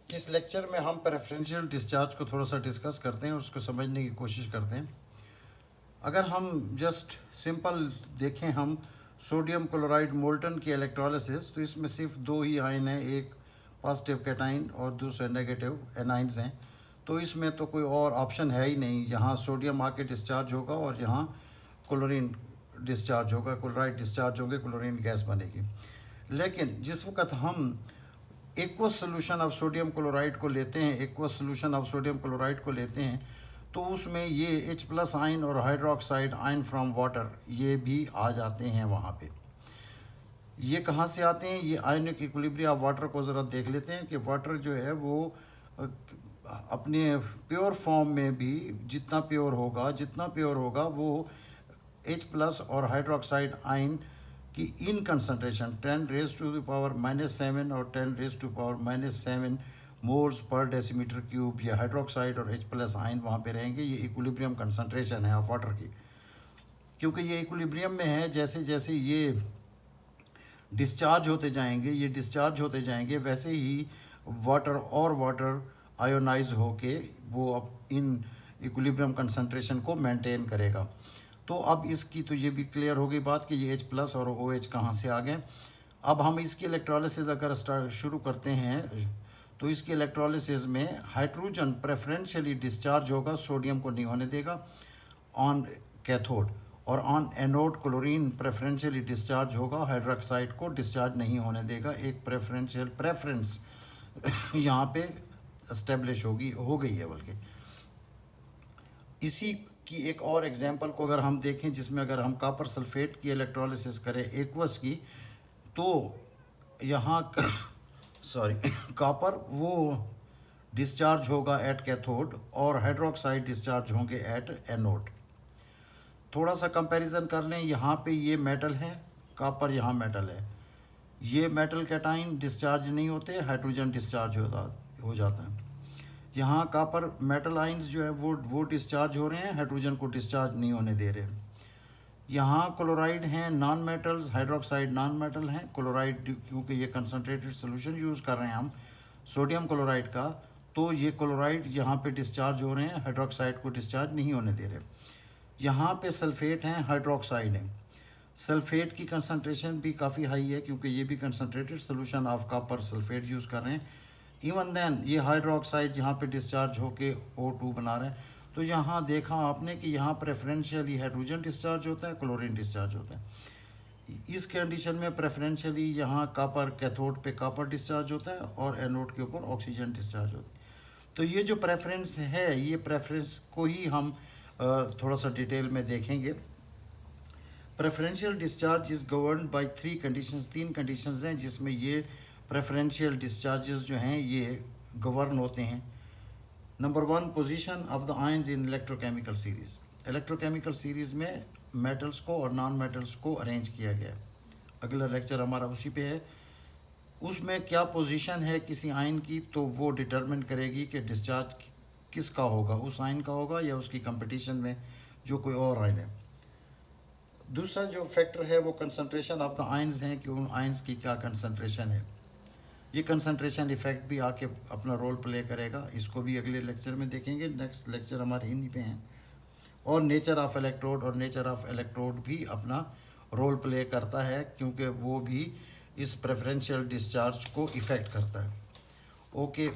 इस लेक्चर में हम प्रेफरेंशियल डिस्चार्ज को थोड़ा सा डिस्कस करते हैं और उसको समझने की कोशिश करते हैं। अगर हम जस्ट सिंपल देखें हम सोडियम क्लोराइड मोल्टन की इलेक्ट्रोलिसिस, तो इसमें सिर्फ दो ही आयन हैं, एक पॉजिटिव कैटाइन और दूसरे नेगेटिव एनाइंस हैं। तो इसमें तो कोई और ऑप्शन है ही नहीं, यहाँ सोडियम आके डिस्चार्ज होगा और यहाँ क्लोरीन डिस्चार्ज होगा, क्लोराइड डिस्चार्ज होंगे, क्लोरीन गैस बनेगी। लेकिन जिस वक्त हम aqueous solution of sodium chloride को लेते हैं, aqueous solution of sodium chloride को लेते हैं, तो उसमें ये H+ आयन और हाइड्रोक्साइड आयन फ्रॉम वाटर ये भी आ जाते हैं वहाँ पे। ये कहाँ से आते हैं? ये आयनिक इक्विलिब्रियम ऑफ वाटर को ज़रा देख लेते हैं कि वाटर जो है वो अपने प्योर फॉर्म में भी जितना प्योर होगा वो H+ और हाइड्रोक्साइड आयन की इन कंसंट्रेशन 10⁻⁻⁷ और 10⁻⁻⁷ मोल्स पर डेसीमीटर क्यूब ये हाइड्रोक्साइड और H+ आयन वहाँ पे रहेंगे। ये इक्विलिब्रियम कंसंट्रेशन है ऑफ वाटर की, क्योंकि ये इक्विलिब्रियम में है। जैसे जैसे ये डिस्चार्ज होते जाएंगे वैसे ही वाटर आयोनाइज होके वो अब इन इक्विलिब्रियम कंसंट्रेशन को मेंटेन करेगा। तो अब इसकी तो ये भी क्लियर हो गई बात कि ये H+ और OH कहाँ से आ गए। अब हम इसकी इलेक्ट्रोलिसिस अगर शुरू करते हैं तो इसकी इलेक्ट्रोलिसिस में हाइड्रोजन प्रेफरेंशियली डिस्चार्ज होगा, सोडियम को नहीं होने देगा ऑन कैथोड, और on anode chlorine preferentially discharge होगा, हाइड्रोक्साइड को डिस्चार्ज नहीं होने देगा। एक प्रेफरेंस यहाँ पे एस्टेब्लिश हो गई है। बल्कि इसी की एक और एग्जांपल को अगर हम देखें, जिसमें अगर हम कॉपर सल्फेट की इलेक्ट्रोलिसिस करें एक्वस की, तो यहाँ कॉपर वो डिस्चार्ज होगा एट कैथोड और हाइड्रोक्साइड डिस्चार्ज होंगे एट एनोड। थोड़ा सा कंपैरिजन कर लें, यहाँ पे ये मेटल है, कॉपर यहाँ मेटल है, ये मेटल कैटाइन डिस्चार्ज नहीं होते, हाइड्रोजन डिस्चार्ज हो जाता है। यहाँ कॉपर मेटल आइंस जो है वो डिस्चार्ज हो रहे हैं, हाइड्रोजन को डिस्चार्ज नहीं होने दे रहे हैं। यहाँ क्लोराइड हैं non metals, hydroxide non metal हैं। क्लोराइड क्योंकि ये कंसनट्रेटेड सोल्यूशन यूज़ कर रहे हैं हम सोडियम क्लोराइड का, तो ये क्लोराइड यहाँ पे डिस्चार्ज हो रहे हैं, हाइड्रोक्साइड को डिस्चार्ज नहीं होने दे रहे। यहाँ पे सल्फेट हैं, हाइड्रोक्साइड हैं। सल्फेट की कंसनट्रेशन भी काफ़ी हाई है क्योंकि ये भी concentrated solution of copper sulphate use कर रहे हैं। इवन देन ये हाइड्रोक्साइड यहाँ पे डिस्चार्ज होके O2 बना रहे हैं। तो यहाँ देखा आपने कि यहाँ प्रेफरेंशियली हाइड्रोजन डिस्चार्ज होता है, क्लोरीन डिस्चार्ज होता है। इस कंडीशन में प्रेफरेंशियली यहाँ कॉपर कैथोड पे कॉपर डिस्चार्ज होता है और एनोड के ऊपर ऑक्सीजन डिस्चार्ज होता है। तो ये जो प्रेफरेंस है, ये प्रेफरेंस को ही हम थोड़ा सा डिटेल में देखेंगे। Preferential discharge is governed bye 3 conditions, 3 conditions हैं जिसमें ये प्रेफरेंशियल डिस्चार्जेस जो हैं ये गवर्न होते हैं। Number 1, position of the ions in electrochemical series. Electrochemical series में मेटल्स को और नॉन मेटल्स को अरेंज किया गया। अगला लेक्चर हमारा उसी पे है। उसमें क्या पोजीशन है किसी आयन की, तो वो डिटरमिन करेगी कि डिस्चार्ज किसका होगा, उस आयन का होगा या उसकी कंपटीशन में जो कोई और आयन है। दूसरा जो फैक्टर है वो कंसंट्रेशन ऑफ द आयंस हैं कि उन आयंस की क्या कंसंट्रेशन है। ये कंसंट्रेशन इफेक्ट भी आके अपना रोल प्ले करेगा, इसको भी अगले लेक्चर में देखेंगे। नेक्स्ट लेक्चर हमारे इन्हीं पे हैं। और नेचर ऑफ इलेक्ट्रोड भी अपना रोल प्ले करता है क्योंकि वो भी इस प्रेफरेंशियल डिस्चार्ज को इफ़ेक्ट करता है। ओके।